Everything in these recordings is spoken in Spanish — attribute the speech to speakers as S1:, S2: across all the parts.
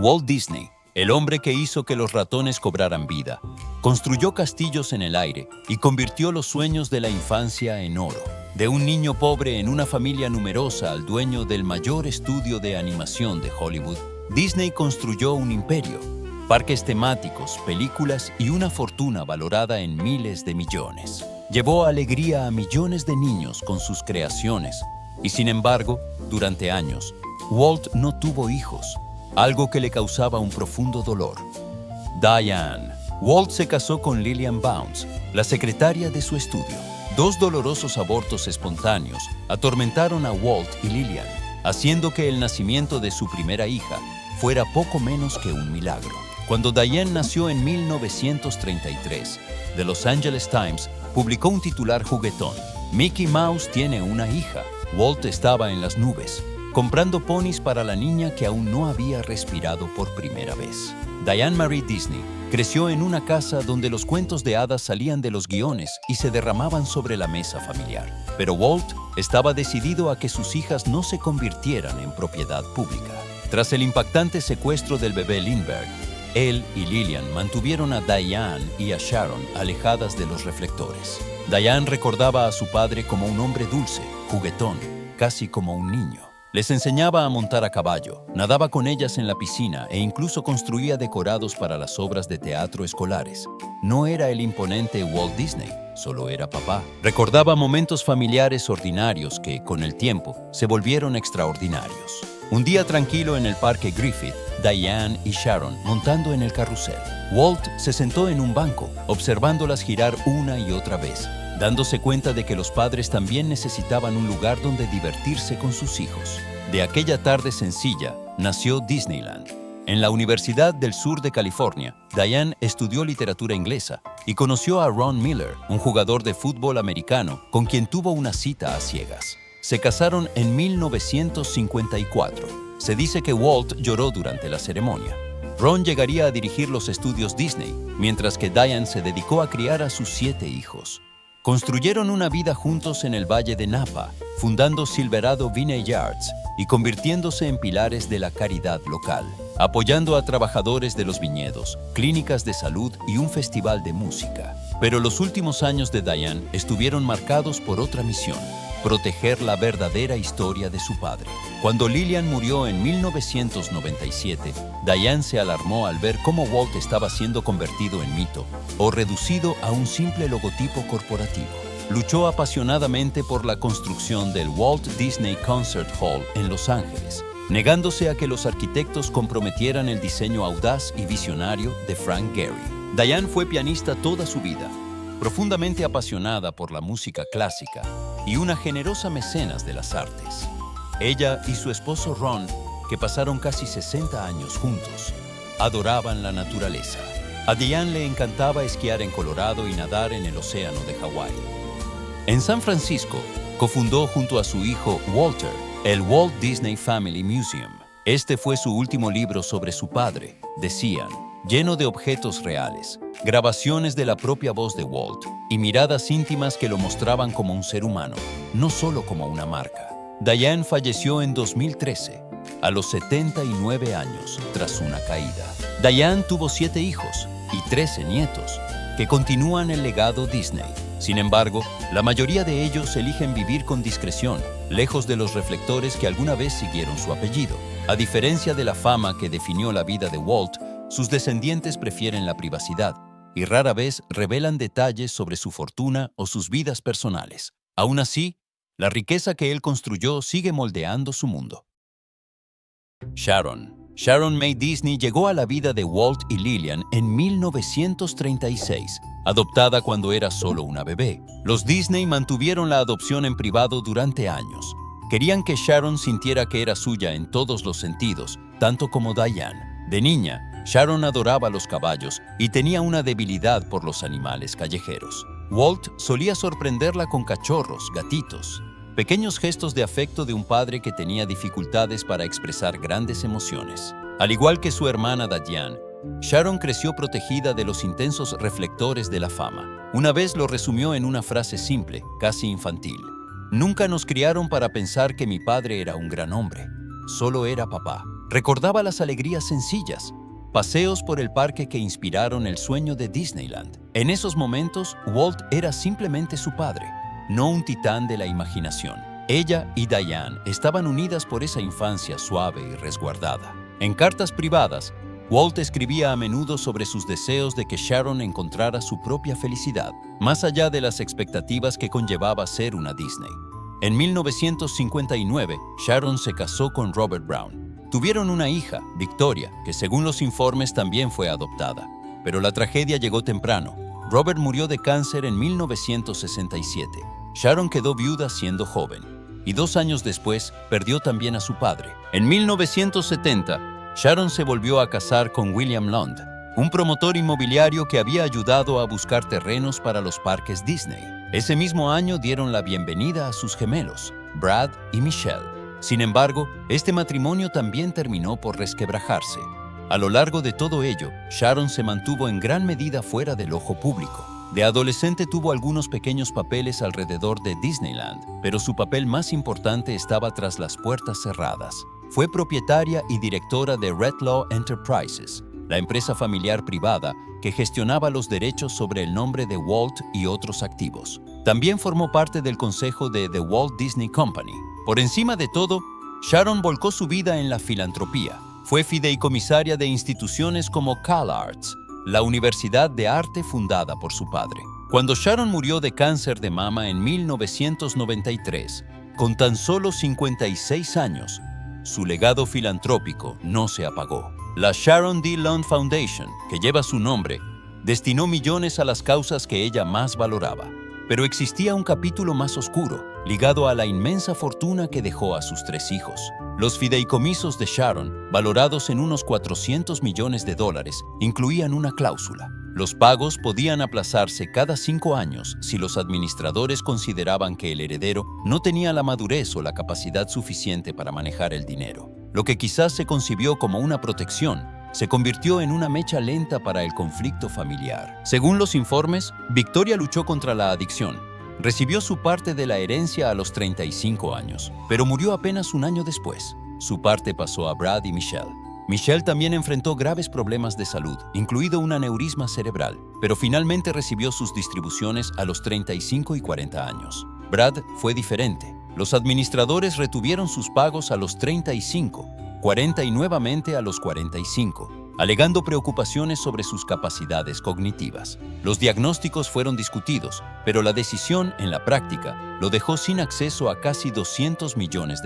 S1: Walt Disney, el hombre que hizo que los ratones cobraran vida, construyó castillos en el aire y convirtió los sueños de la infancia en oro. De un niño pobre en una familia numerosa al dueño del mayor estudio de animación de Hollywood, Disney construyó un imperio, parques temáticos, películas y una fortuna valorada en miles de millones. Llevó alegría a millones de niños con sus creaciones y, sin embargo, durante años, Walt no tuvo hijos, algo que le causaba un profundo dolor. Diane. Walt se casó con Lillian Bounds, la secretaria de su estudio. Dos dolorosos abortos espontáneos atormentaron a Walt y Lillian, haciendo que el nacimiento de su primera hija fuera poco menos que un milagro. Cuando Diane nació en 1933, The Los Angeles Times publicó un titular juguetón: Mickey Mouse tiene una hija. Walt estaba en las nubes, comprando ponis para la niña que aún no había respirado por primera vez. Diane Marie Disney creció en una casa donde los cuentos de hadas salían de los guiones y se derramaban sobre la mesa familiar. Pero Walt estaba decidido a que sus hijas no se convirtieran en propiedad pública. Tras el impactante secuestro del bebé Lindbergh, él y Lillian mantuvieron a Diane y a Sharon alejadas de los reflectores. Diane recordaba a su padre como un hombre dulce, juguetón, casi como un niño. Les enseñaba a montar a caballo, nadaba con ellas en la piscina e incluso construía decorados para las obras de teatro escolares. No era el imponente Walt Disney, solo era papá. Recordaba momentos familiares ordinarios que, con el tiempo, se volvieron extraordinarios. Un día tranquilo en el parque Griffith, Diane y Sharon montando en el carrusel. Walt se sentó en un banco, observándolas girar una y otra vez, dándose cuenta de que los padres también necesitaban un lugar donde divertirse con sus hijos. De aquella tarde sencilla nació Disneyland. En la Universidad del Sur de California, Diane estudió literatura inglesa y conoció a Ron Miller, un jugador de fútbol americano con quien tuvo una cita a ciegas. Se casaron en 1954. Se dice que Walt lloró durante la ceremonia. Ron llegaría a dirigir los estudios Disney, mientras que Diane se dedicó a criar a sus 7 hijos. Construyeron una vida juntos en el Valle de Napa, fundando Silverado Vineyards y convirtiéndose en pilares de la caridad local, apoyando a trabajadores de los viñedos, clínicas de salud y un festival de música. Pero los últimos años de Diane estuvieron marcados por otra misión: proteger la verdadera historia de su padre. Cuando Lillian murió en 1997, Diane se alarmó al ver cómo Walt estaba siendo convertido en mito o reducido a un simple logotipo corporativo. Luchó apasionadamente por la construcción del Walt Disney Concert Hall en Los Ángeles, negándose a que los arquitectos comprometieran el diseño audaz y visionario de Frank Gehry. Diane fue pianista toda su vida, profundamente apasionada por la música clásica y una generosa mecenas de las artes. Ella y su esposo Ron, que pasaron casi 60 años juntos, adoraban la naturaleza. A Diane le encantaba esquiar en Colorado y nadar en el océano de Hawái. En San Francisco, cofundó junto a su hijo Walter el Walt Disney Family Museum. Este fue su último libro sobre su padre, decían, lleno de objetos reales, grabaciones de la propia voz de Walt y miradas íntimas que lo mostraban como un ser humano, no solo como una marca. Diane falleció en 2013, a los 79 años, tras una caída. Diane tuvo 7 hijos y 13 nietos, que continúan el legado Disney. Sin embargo, la mayoría de ellos eligen vivir con discreción, lejos de los reflectores que alguna vez siguieron su apellido. A diferencia de la fama que definió la vida de Walt, sus descendientes prefieren la privacidad y rara vez revelan detalles sobre su fortuna o sus vidas personales. Aún así, la riqueza que él construyó sigue moldeando su mundo. Sharon. Sharon May Disney llegó a la vida de Walt y Lillian en 1936, adoptada cuando era solo una bebé. Los Disney mantuvieron la adopción en privado durante años. Querían que Sharon sintiera que era suya en todos los sentidos, tanto como Diane. De niña, Sharon adoraba los caballos y tenía una debilidad por los animales callejeros. Walt solía sorprenderla con cachorros, gatitos, pequeños gestos de afecto de un padre que tenía dificultades para expresar grandes emociones. Al igual que su hermana Diane, Sharon creció protegida de los intensos reflectores de la fama. Una vez lo resumió en una frase simple, casi infantil: nunca nos criaron para pensar que mi padre era un gran hombre, solo era papá. Recordaba las alegrías sencillas, paseos por el parque que inspiraron el sueño de Disneyland. En esos momentos, Walt era simplemente su padre, no un titán de la imaginación. Ella y Diane estaban unidas por esa infancia suave y resguardada. En cartas privadas, Walt escribía a menudo sobre sus deseos de que Sharon encontrara su propia felicidad, más allá de las expectativas que conllevaba ser una Disney. En 1959, Sharon se casó con Robert Brown. Tuvieron una hija, Victoria, que según los informes también fue adoptada. Pero la tragedia llegó temprano. Robert murió de cáncer en 1967. Sharon quedó viuda siendo joven, y 2 años después perdió también a su padre. En 1970, Sharon se volvió a casar con William Lund, un promotor inmobiliario que había ayudado a buscar terrenos para los parques Disney. Ese mismo año dieron la bienvenida a sus gemelos, Brad y Michelle. Sin embargo, este matrimonio también terminó por resquebrajarse. A lo largo de todo ello, Sharon se mantuvo en gran medida fuera del ojo público. De adolescente tuvo algunos pequeños papeles alrededor de Disneyland, pero su papel más importante estaba tras las puertas cerradas. Fue propietaria y directora de Redlaw Enterprises, la empresa familiar privada que gestionaba los derechos sobre el nombre de Walt y otros activos. También formó parte del consejo de The Walt Disney Company. Por encima de todo, Sharon volcó su vida en la filantropía. Fue fideicomisaria de instituciones como CalArts, la universidad de arte fundada por su padre. Cuando Sharon murió de cáncer de mama en 1993, con tan solo 56 años, su legado filantrópico no se apagó. La Sharon D. Lund Foundation, que lleva su nombre, destinó millones a las causas que ella más valoraba. Pero existía un capítulo más oscuro, ligado a la inmensa fortuna que dejó a sus 3 hijos. Los fideicomisos de Sharon, valorados en unos $400 millones, incluían una cláusula. Los pagos podían aplazarse cada 5 años si los administradores consideraban que el heredero no tenía la madurez o la capacidad suficiente para manejar el dinero. Lo que quizás se concibió como una protección, se convirtió en una mecha lenta para el conflicto familiar. Según los informes, Victoria luchó contra la adicción. Recibió su parte de la herencia a los 35 años, pero murió apenas un año después. Su parte pasó a Brad y Michelle. Michelle también enfrentó graves problemas de salud, incluido un aneurisma cerebral, pero finalmente recibió sus distribuciones a los 35 y 40 años. Brad fue diferente. Los administradores retuvieron sus pagos a los 35, 40 y nuevamente a los 45, alegando preocupaciones sobre sus capacidades cognitivas. Los diagnósticos fueron discutidos, pero la decisión, en la práctica, lo dejó sin acceso a casi $200 millones.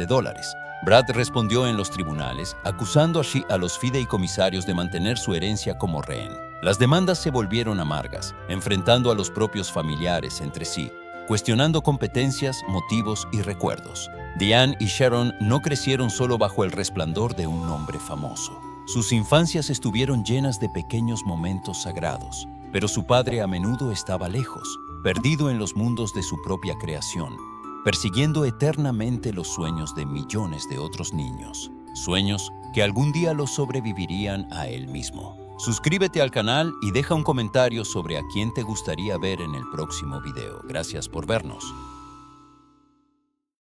S1: Brad respondió en los tribunales, acusando a los fideicomisarios de mantener su herencia como rehén. Las demandas se volvieron amargas, enfrentando a los propios familiares entre sí, cuestionando competencias, motivos y recuerdos. Diane y Sharon no crecieron solo bajo el resplandor de un nombre famoso. Sus infancias estuvieron llenas de pequeños momentos sagrados, pero su padre a menudo estaba lejos, perdido en los mundos de su propia creación, persiguiendo eternamente los sueños de millones de otros niños, sueños que algún día los sobrevivirían a él mismo. Suscríbete al canal y deja un comentario sobre a quién te gustaría ver en el próximo video. Gracias por vernos.